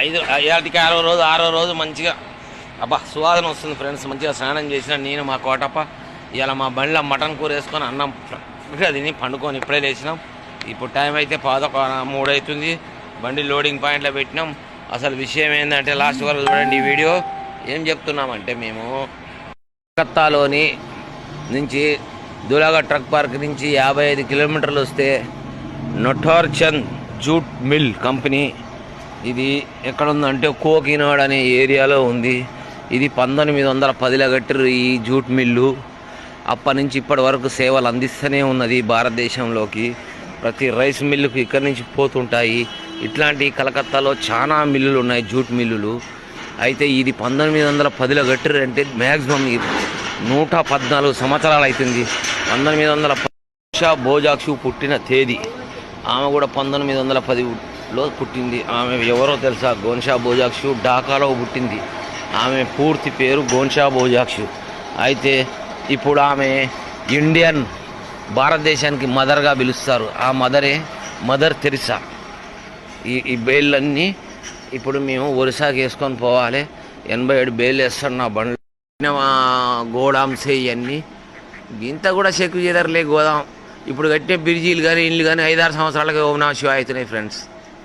ఏటికి ఆరో రోజు మంచిగా అబ్బా సువాదన వస్తుంది ఫ్రెండ్స్. మంచిగా స్నానం చేసిన నేను మా కోటప్ప ఇవాళ మా బండిలో మటన్ కూర వేసుకొని అన్నం తిని పండుకొని ఇప్పుడే లేచినాం. ఇప్పుడు టైం అయితే 3 అవుతుంది. బండి లోడింగ్ పాయింట్లో పెట్టినాం. అసలు విషయం ఏంటంటే లాస్ట్ వరకు చూడండి ఈ వీడియో. ఏం చెప్తున్నామంటే మేము కలకత్తాలోని నుంచి దులాగఢ్ ట్రక్ పార్క్ నుంచి 55 కిలోమీటర్లు వస్తే నొటార్చంద్ జూట్ మిల్ కంపెనీ ఇది ఎక్కడ ఉందంటే కోకినాడ్ అనే ఏరియాలో ఉంది. ఇది 1910లో కట్టిరు ఈ జూట్ మిల్లు. అప్పటి నుంచి ఇప్పటి వరకు సేవలు అందిస్తూనే ఉన్నది భారతదేశంలోకి. ప్రతి రైస్ మిల్లుకు ఇక్కడి నుంచి పోతుంటాయి. ఇట్లాంటి కలకత్తాలో చాలా మిల్లులు ఉన్నాయి, జూట్ మిల్లులు. అయితే ఇది 1910లో కట్టిరు అంటే మ్యాక్సిమం 114 సంవత్సరాలు అవుతుంది. 1910 భోజాక్షు పుట్టిన తేదీ. ఆమె కూడా 1910లో పుట్టింది. ఆమె ఎవరో తెలుసా? గోన్షా భోజాక్షు ఢాకాలో పుట్టింది. ఆమె పూర్తి పేరు గోన్షా భోజాక్షు. అయితే ఇప్పుడు ఆమె ఇండియన్ భారతదేశానికి మదర్గా పిలుస్తారు. ఆ మదరే మదర్ తెరిసా. ఈ బేళ్ళన్నీ ఇప్పుడు మేము ఒరిస్సాకి వేసుకొని పోవాలి. 87 బేళ్ళు వేస్తాడు నా బండ్లు. గోడాంసే ఇవన్నీ ఇంత కూడా చెక్కు చేదరలే గోదాం. ఇప్పుడు కట్టే బ్రిడ్జీలు కానీ ఇల్లు కానీ 5-6 సంవత్సరాలకే ఓం నమః శివాయ అవుతున్నాయి ఫ్రెండ్స్.